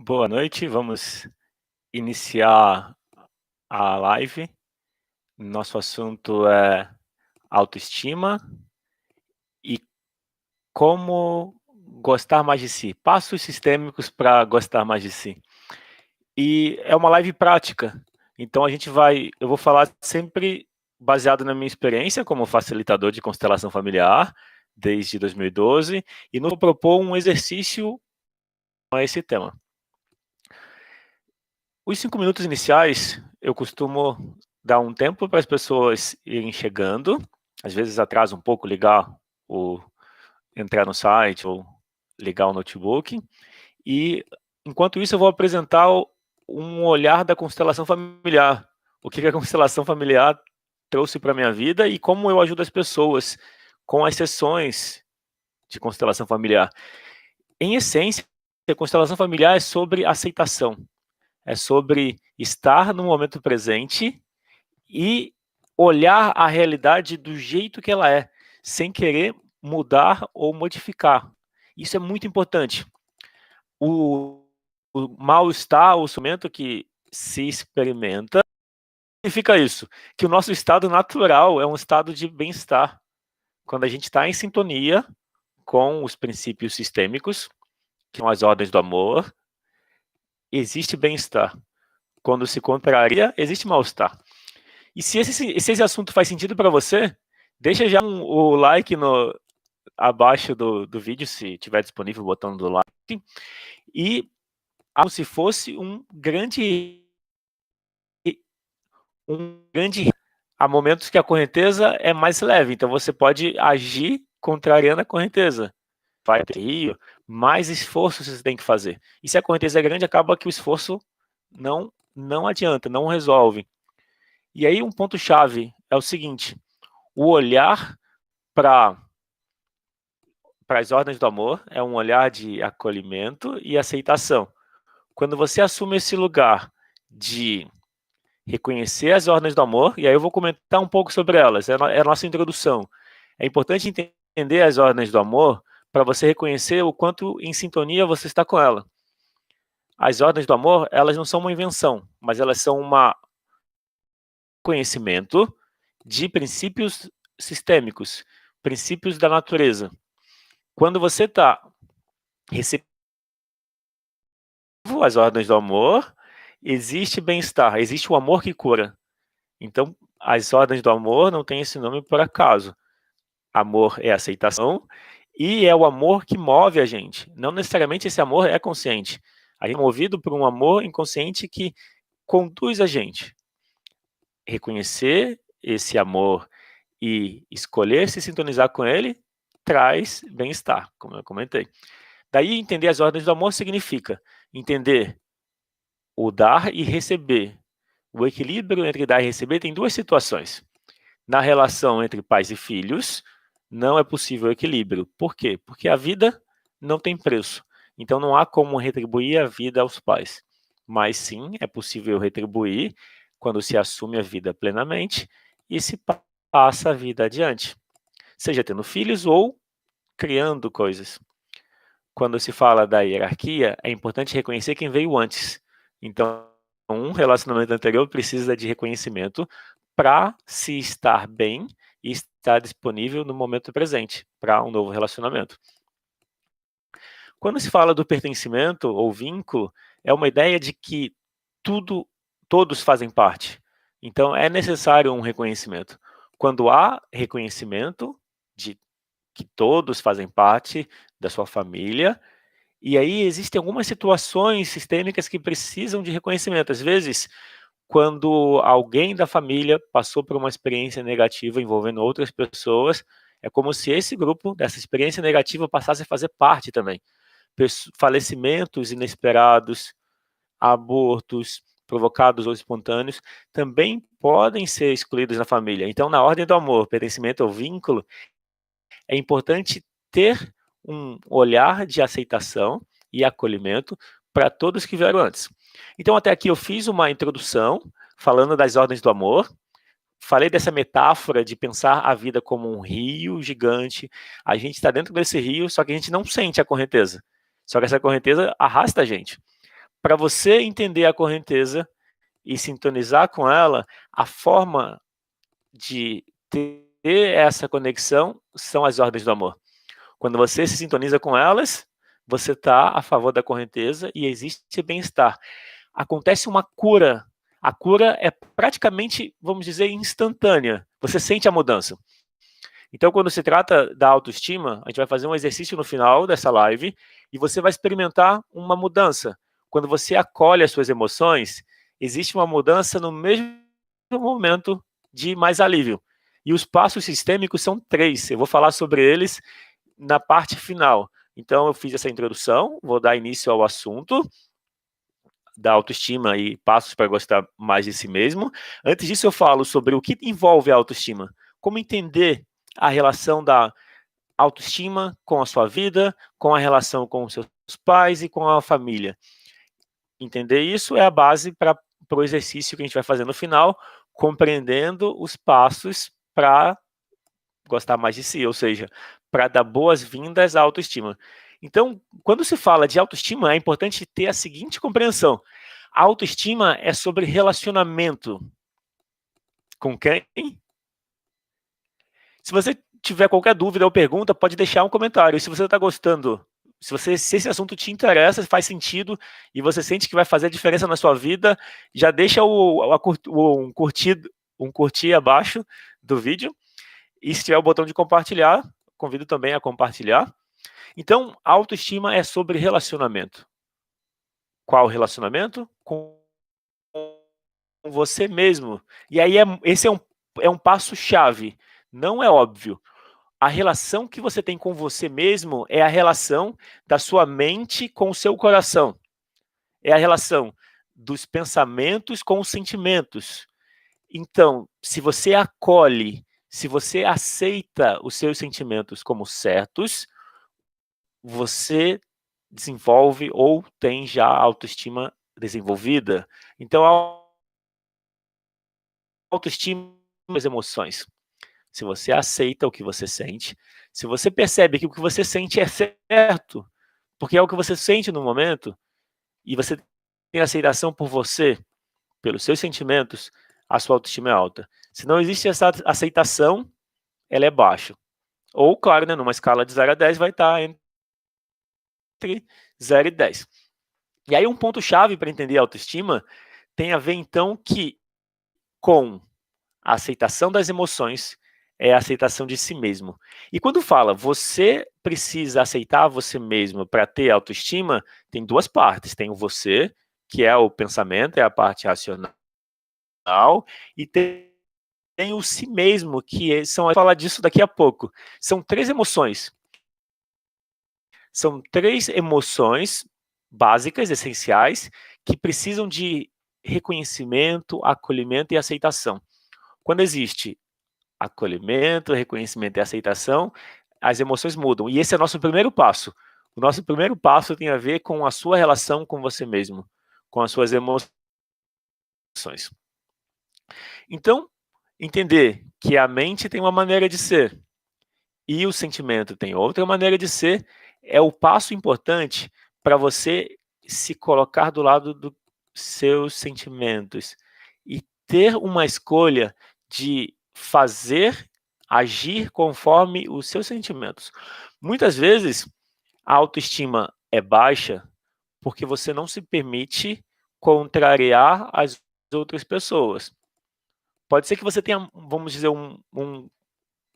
Boa noite, vamos iniciar a live. Nosso assunto é autoestima e como gostar mais de si. Passos sistêmicos para gostar mais de si. E é uma live prática, então eu vou falar sempre baseado na minha experiência como facilitador de constelação familiar desde 2012 e vou propor um exercício a esse tema. Os 5 minutos iniciais, eu costumo dar um tempo para as pessoas irem chegando, às vezes atrasa um pouco entrar no site ou ligar o notebook, e enquanto isso eu vou apresentar um olhar da constelação familiar, o que a constelação familiar trouxe para a minha vida e como eu ajudo as pessoas com as sessões de constelação familiar. Em essência, a constelação familiar é sobre aceitação. É sobre estar no momento presente e olhar a realidade do jeito que ela é, sem querer mudar ou modificar. Isso é muito importante. O mal-estar, o sofrimento que se experimenta, significa isso, que o nosso estado natural é um estado de bem-estar. Quando a gente está em sintonia com os princípios sistêmicos, que são as ordens do amor, existe bem-estar. Quando se contraria, existe mal-estar. E se esse assunto faz sentido para você, deixa já o like abaixo do vídeo, se tiver disponível o botão do like. E como se fosse um grande... Há momentos que a correnteza é mais leve, então você pode agir contrariando a correnteza. Vai ter rio, mais esforço você tem que fazer. E se a correnteza é grande, acaba que o esforço não adianta, não resolve. E aí um ponto-chave é o seguinte: o olhar para as ordens do amor é um olhar de acolhimento e aceitação. Quando você assume esse lugar de reconhecer as ordens do amor, e aí eu vou comentar um pouco sobre elas, é a nossa introdução. É importante entender as ordens do amor para você reconhecer o quanto em sintonia você está com ela. As ordens do amor, elas não são uma invenção, mas elas são um conhecimento de princípios sistêmicos, princípios da natureza. Quando você está recebendo as ordens do amor, existe bem-estar, existe o amor que cura. Então, as ordens do amor não têm esse nome por acaso. Amor é aceitação e é o amor que move a gente. Não necessariamente esse amor é consciente. A gente é movido por um amor inconsciente que conduz a gente. Reconhecer esse amor e escolher se sintonizar com ele traz bem-estar, como eu comentei. Daí, entender as ordens do amor significa entender o dar e receber. O equilíbrio entre dar e receber tem duas situações. Na relação entre pais e filhos, não é possível equilíbrio. Por quê? Porque a vida não tem preço. Então, não há como retribuir a vida aos pais. Mas, sim, é possível retribuir quando se assume a vida plenamente e se passa a vida adiante. Seja tendo filhos ou criando coisas. Quando se fala da hierarquia, é importante reconhecer quem veio antes. Então, um relacionamento anterior precisa de reconhecimento para se estar bem e estar disponível no momento presente para um novo relacionamento. Quando se fala do pertencimento ou vínculo, é uma ideia de que todos fazem parte. Então, é necessário um reconhecimento. Quando há reconhecimento de que todos fazem parte da sua família, e aí existem algumas situações sistêmicas que precisam de reconhecimento. Às vezes, quando alguém da família passou por uma experiência negativa envolvendo outras pessoas, é como se esse grupo, dessa experiência negativa, passasse a fazer parte também. Falecimentos inesperados, abortos provocados ou espontâneos, também podem ser excluídos na família. Então, na ordem do amor, pertencimento ou vínculo, é importante ter um olhar de aceitação e acolhimento para todos que vieram antes. Então, até aqui eu fiz uma introdução falando das ordens do amor, falei dessa metáfora de pensar a vida como um rio gigante. A gente está dentro desse rio, só que a gente não sente a correnteza. Só que essa correnteza arrasta a gente. para você entender a correnteza e sintonizar com ela, a forma de ter essa conexão são as ordens do amor. Quando você se sintoniza com elas, você está a favor da correnteza e existe bem-estar. Acontece uma cura. A cura é praticamente, vamos dizer, instantânea. Você sente a mudança. Então, quando se trata da autoestima, a gente vai fazer um exercício no final dessa live e você vai experimentar uma mudança. Quando você acolhe as suas emoções, existe uma mudança no mesmo momento de mais alívio. E os passos sistêmicos são 3. Eu vou falar sobre eles na parte final. Então, eu fiz essa introdução, vou dar início ao assunto da autoestima e passos para gostar mais de si mesmo. Antes disso, eu falo sobre o que envolve a autoestima, como entender a relação da autoestima com a sua vida, com a relação com os seus pais e com a família. Entender isso é a base para o exercício que a gente vai fazer no final, compreendendo os passos para gostar mais de si, ou seja, para dar boas-vindas à autoestima. Então, quando se fala de autoestima, é importante ter a seguinte compreensão. A autoestima é sobre relacionamento. Com quem? Se você tiver qualquer dúvida ou pergunta, pode deixar um comentário. E se você está gostando, se esse assunto te interessa, faz sentido e você sente que vai fazer a diferença na sua vida, já deixa um curtir abaixo do vídeo. E se tiver o botão de compartilhar, convido também a compartilhar. Então, a autoestima é sobre relacionamento. Qual relacionamento? Com você mesmo. E aí, esse é um passo-chave. Não é óbvio. A relação que você tem com você mesmo é a relação da sua mente com o seu coração. É a relação dos pensamentos com os sentimentos. Então, se você acolhe, se você aceita os seus sentimentos como certos, você desenvolve ou tem já a autoestima desenvolvida. Então, a autoestima as emoções. Se você aceita o que você sente, se você percebe que o que você sente é certo, porque é o que você sente no momento, e você tem aceitação por você, pelos seus sentimentos, a sua autoestima é alta. Se não existe essa aceitação, ela é baixa. Ou, claro, né, numa escala de 0 a 10 vai estar entre 0 e 10. E aí um ponto-chave para entender a autoestima tem a ver, então, com a aceitação das emoções é a aceitação de si mesmo. E quando fala você precisa aceitar você mesmo para ter autoestima, tem 2 partes. Tem o você, que é o pensamento, é a parte racional, e tem o si mesmo, que são, eu vou falar disso daqui a pouco. São 3 emoções. São 3 emoções básicas, essenciais, que precisam de reconhecimento, acolhimento e aceitação. Quando existe acolhimento, reconhecimento e aceitação, as emoções mudam. E esse é o nosso primeiro passo. O nosso primeiro passo tem a ver com a sua relação com você mesmo, com as suas emoções. Então, entender que a mente tem uma maneira de ser e o sentimento tem outra maneira de ser é o passo importante para você se colocar do lado dos seus sentimentos e ter uma escolha de fazer, agir conforme os seus sentimentos. Muitas vezes, a autoestima é baixa porque você não se permite contrariar as outras pessoas. Pode ser que você tenha, vamos dizer,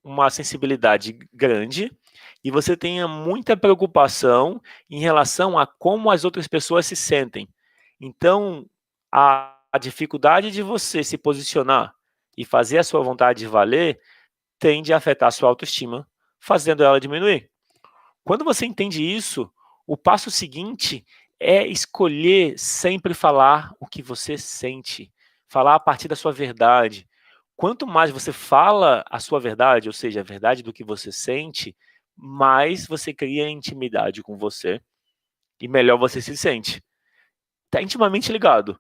uma sensibilidade grande e você tenha muita preocupação em relação a como as outras pessoas se sentem. Então, a dificuldade de você se posicionar e fazer a sua vontade valer tende a afetar a sua autoestima, fazendo ela diminuir. Quando você entende isso, o passo seguinte é escolher sempre falar o que você sente, falar a partir da sua verdade. Quanto mais você fala a sua verdade, ou seja, a verdade do que você sente, mais você cria intimidade com você e melhor você se sente. Está intimamente ligado.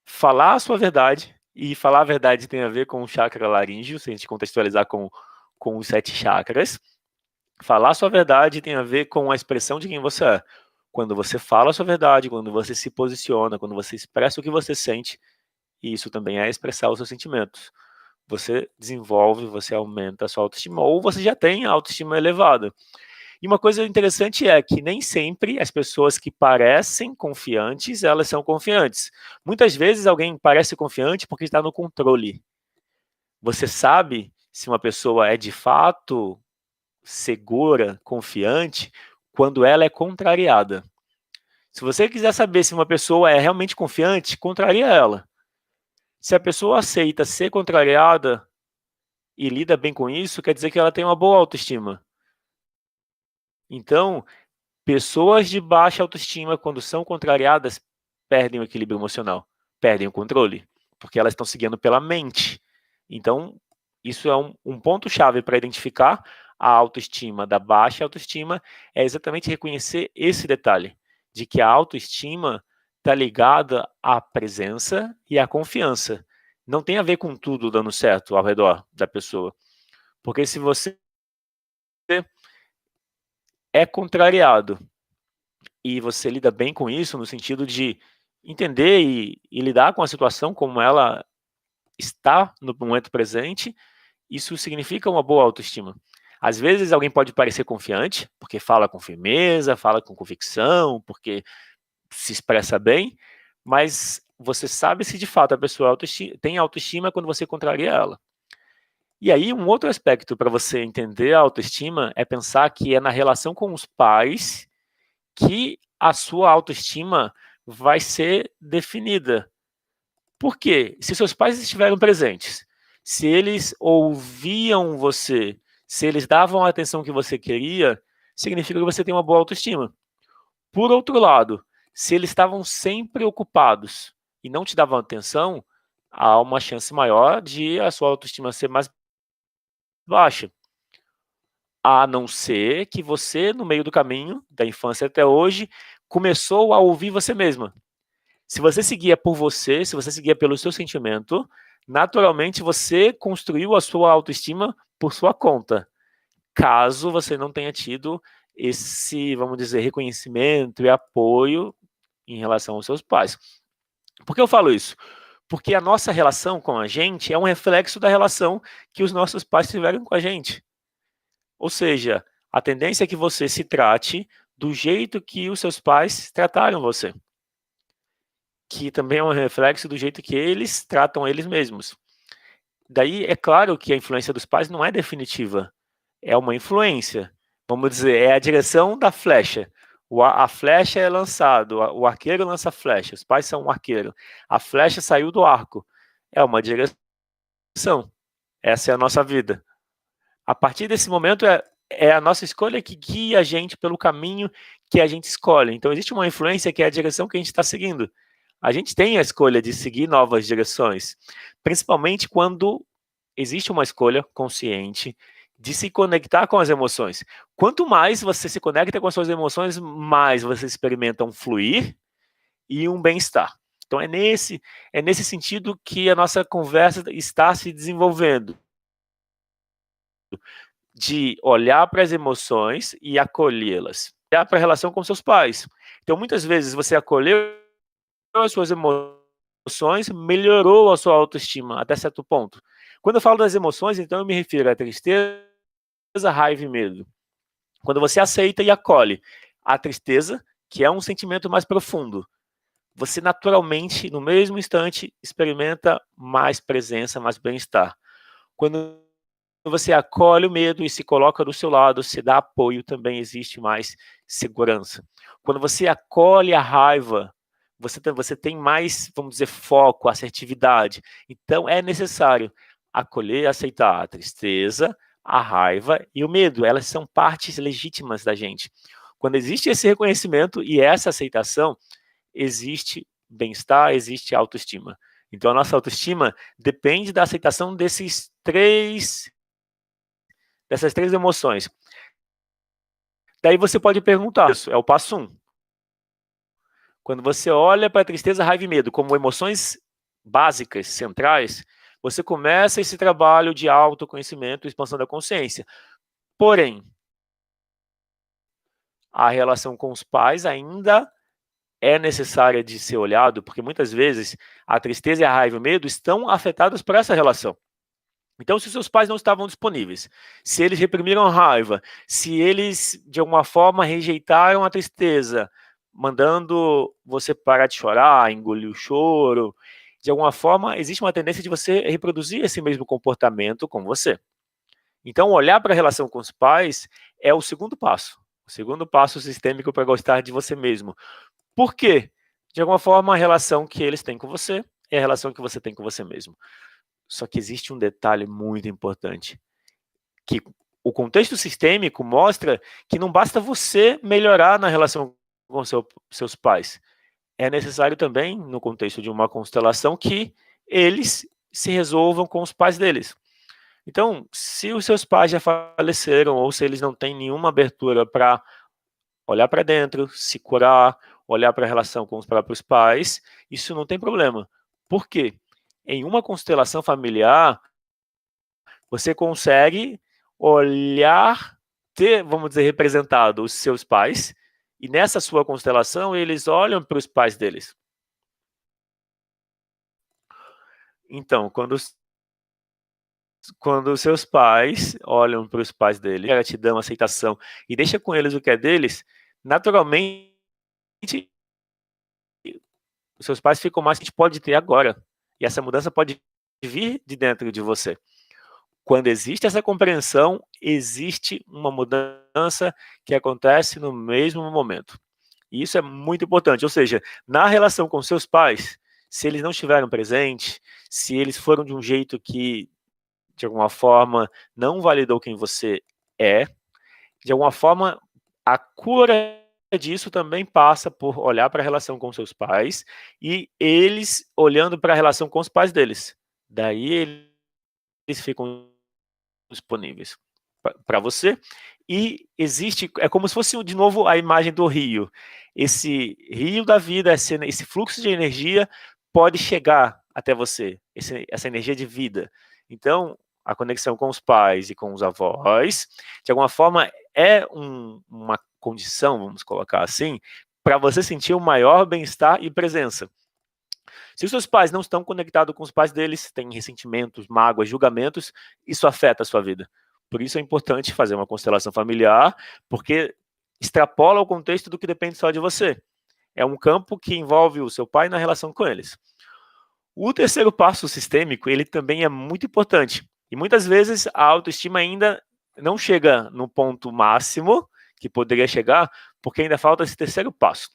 Falar a sua verdade, e falar a verdade tem a ver com o chakra laríngeo, se a gente contextualizar com os 7 chakras. Falar a sua verdade tem a ver com a expressão de quem você é. Quando você fala a sua verdade, quando você se posiciona, quando você expressa o que você sente, isso também é expressar os seus sentimentos. Você desenvolve, você aumenta a sua autoestima, ou você já tem a autoestima elevada. E uma coisa interessante é que nem sempre as pessoas que parecem confiantes, elas são confiantes. Muitas vezes alguém parece confiante porque está no controle. Você sabe se uma pessoa é de fato segura, confiante, quando ela é contrariada. Se você quiser saber se uma pessoa é realmente confiante, contraria ela. Se a pessoa aceita ser contrariada e lida bem com isso, quer dizer que ela tem uma boa autoestima. Então, pessoas de baixa autoestima, quando são contrariadas, perdem o equilíbrio emocional, perdem o controle, porque elas estão seguindo pela mente. Então, isso é um ponto-chave para identificar a autoestima da baixa autoestima, é exatamente reconhecer esse detalhe, de que a autoestima está ligada à presença e à confiança. Não tem a ver com tudo dando certo ao redor da pessoa. Porque se você é contrariado e você lida bem com isso, no sentido de entender e lidar com a situação como ela está no momento presente, isso significa uma boa autoestima. Às vezes alguém pode parecer confiante, porque fala com firmeza, fala com convicção, porque se expressa bem, mas você sabe se de fato a pessoa tem autoestima quando você contraria ela. E aí, um outro aspecto para você entender a autoestima é pensar que é na relação com os pais que a sua autoestima vai ser definida. Por quê? Se seus pais estiveram presentes, se eles ouviam você, se eles davam a atenção que você queria, significa que você tem uma boa autoestima. Por outro lado, se eles estavam sempre ocupados e não te davam atenção, há uma chance maior de a sua autoestima ser mais baixa. A não ser que você, no meio do caminho, da infância até hoje, começou a ouvir você mesma. Se você seguia por você, se você seguia pelo seu sentimento, naturalmente você construiu a sua autoestima por sua conta. Caso você não tenha tido esse, vamos dizer, reconhecimento e apoio em relação aos seus pais. Por que eu falo isso? Porque a nossa relação com a gente é um reflexo da relação que os nossos pais tiveram com a gente. Ou seja, a tendência é que você se trate do jeito que os seus pais trataram você, que também é um reflexo do jeito que eles tratam eles mesmos. Daí, é claro que a influência dos pais não é definitiva, é uma influência. Vamos dizer, é a direção da flecha. A flecha é lançada, o arqueiro lança a flecha, os pais são um arqueiro. A flecha saiu do arco, é uma direção. Essa é a nossa vida. A partir desse momento, é a nossa escolha que guia a gente pelo caminho que a gente escolhe. Então, existe uma influência que é a direção que a gente está seguindo. A gente tem a escolha de seguir novas direções, principalmente quando existe uma escolha consciente de se conectar com as emoções. Quanto mais você se conecta com as suas emoções, mais você experimenta um fluir e um bem-estar. Então, é nesse sentido que a nossa conversa está se desenvolvendo, de olhar para as emoções e acolhê-las. Olhar para a relação com seus pais. Então, muitas vezes, você acolheu as suas emoções, melhorou a sua autoestima até certo ponto. Quando eu falo das emoções, então eu me refiro à tristeza, raiva e medo. Quando você aceita e acolhe a tristeza, que é um sentimento mais profundo, você naturalmente, no mesmo instante, experimenta mais presença, mais bem-estar. Quando você acolhe o medo e se coloca do seu lado, se dá apoio, também existe mais segurança. Quando você acolhe a raiva, você tem mais, vamos dizer, foco, assertividade. Então, é necessário acolher e aceitar a tristeza, a raiva e o medo. Elas são partes legítimas da gente. Quando existe esse reconhecimento e essa aceitação, existe bem-estar, existe autoestima. Então, a nossa autoestima depende da aceitação dessas três emoções. Daí você pode perguntar, isso é o passo 1. Quando você olha para a tristeza, raiva e medo como emoções básicas, centrais, você começa esse trabalho de autoconhecimento e expansão da consciência. Porém, a relação com os pais ainda é necessária de ser olhado, porque muitas vezes a tristeza e a raiva e o medo estão afetados por essa relação. Então, se os seus pais não estavam disponíveis, se eles reprimiram a raiva, se eles, de alguma forma, rejeitaram a tristeza, mandando você parar de chorar, engolir o choro, de alguma forma, existe uma tendência de você reproduzir esse mesmo comportamento com você. Então, olhar para a relação com os pais é o segundo passo. O segundo passo sistêmico para gostar de você mesmo. Por quê? De alguma forma, a relação que eles têm com você é a relação que você tem com você mesmo. Só que existe um detalhe muito importante, que o contexto sistêmico mostra que não basta você melhorar na relação com seus pais. É necessário também, no contexto de uma constelação, que eles se resolvam com os pais deles. Então, se os seus pais já faleceram ou se eles não têm nenhuma abertura para olhar para dentro, se curar, olhar para a relação com os próprios pais, isso não tem problema. Por quê? Em uma constelação familiar, você consegue olhar, ter, vamos dizer, representado os seus pais, e nessa sua constelação eles olham para os pais deles. Então, quando os seus pais olham para os pais deles, gratidão, aceitação, e deixa com eles o que é deles, naturalmente os seus pais ficam mais que a gente pode ter agora. E essa mudança pode vir de dentro de você. Quando existe essa compreensão, existe uma mudança que acontece no mesmo momento. E isso é muito importante. Ou seja, na relação com seus pais, se eles não estiveram presentes, se eles foram de um jeito que, de alguma forma, não validou quem você é, de alguma forma, a cura disso também passa por olhar para a relação com seus pais e eles olhando para a relação com os pais deles. Daí eles ficam disponíveis para você. E existe, é como se fosse de novo a imagem do rio. Esse rio da vida, esse fluxo de energia pode chegar até você, essa energia de vida. Então, a conexão com os pais e com os avós, de alguma forma, é uma condição, vamos colocar assim, para você sentir o maior bem-estar e presença. Se os seus pais não estão conectados com os pais deles, têm ressentimentos, mágoas, julgamentos, isso afeta a sua vida. Por isso é importante fazer uma constelação familiar, porque extrapola o contexto do que depende só de você. É um campo que envolve o seu pai na relação com eles. O terceiro passo sistêmico, ele também é muito importante. E muitas vezes a autoestima ainda não chega no ponto máximo que poderia chegar, porque ainda falta esse terceiro passo.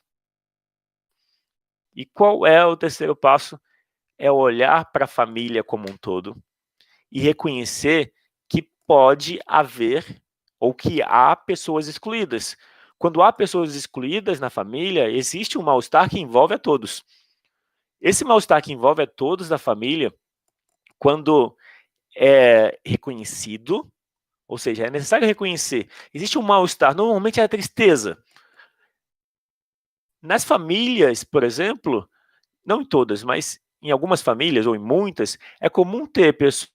E qual é o terceiro passo? É olhar para a família como um todo e reconhecer que pode haver ou que há pessoas excluídas. Quando há pessoas excluídas na família, existe um mal-estar que envolve a todos. Esse mal-estar que envolve a todos da família, quando é reconhecido, ou seja, é necessário reconhecer, existe um mal-estar, normalmente é a tristeza. Nas famílias, por exemplo, não em todas, mas em algumas famílias, ou em muitas, é comum ter pessoas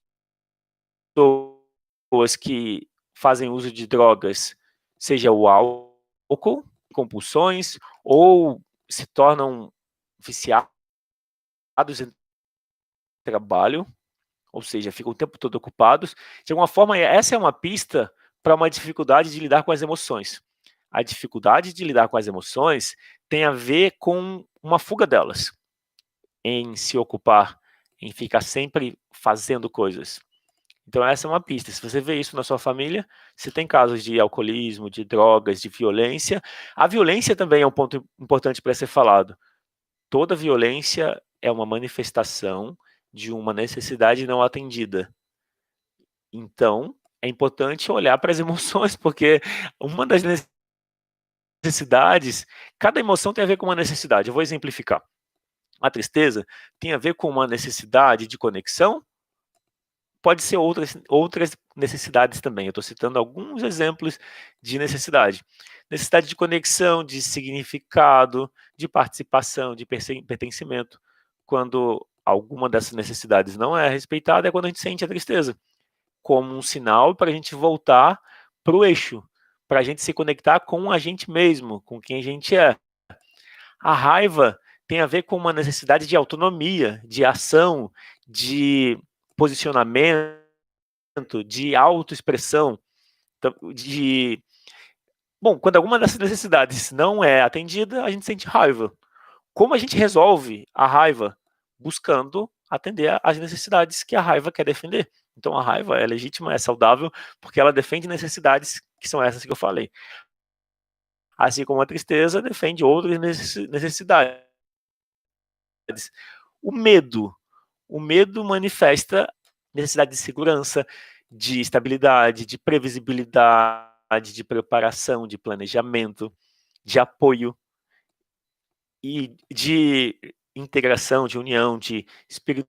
que fazem uso de drogas, seja o álcool, compulsões, ou se tornam viciados em trabalho, ou seja, ficam o tempo todo ocupados. De alguma forma, essa é uma pista para uma dificuldade de lidar com as emoções. A dificuldade de lidar com as emoções tem a ver com uma fuga delas, em se ocupar, em ficar sempre fazendo coisas. Então essa é uma pista. Se você vê isso na sua família, se tem casos de alcoolismo, de drogas, de violência, a violência também é um ponto importante para ser falado. Toda violência é uma manifestação de uma necessidade não atendida. Então, é importante olhar para as emoções, porque uma das necessidades, cada emoção tem a ver com uma necessidade. Eu vou exemplificar. A tristeza tem a ver com uma necessidade de conexão, pode ser outras necessidades também. Eu estou citando alguns exemplos de necessidade. Necessidade de conexão, de significado, de participação, de pertencimento. Quando alguma dessas necessidades não é respeitada, é quando a gente sente a tristeza, como um sinal para a gente voltar para o eixo, para a gente se conectar com a gente mesmo, com quem a gente é. A raiva tem a ver com uma necessidade de autonomia, de ação, de posicionamento, de autoexpressão, de... Bom, quando alguma dessas necessidades não é atendida, a gente sente raiva. Como a gente resolve a raiva? Buscando atender às necessidades que a raiva quer defender. Então a raiva é legítima, é saudável, porque ela defende necessidades que são essas que eu falei. Assim como a tristeza defende outras necessidades. O medo. O medo manifesta necessidade de segurança, de estabilidade, de previsibilidade, de preparação, de planejamento, de apoio e de integração, de união, de espírito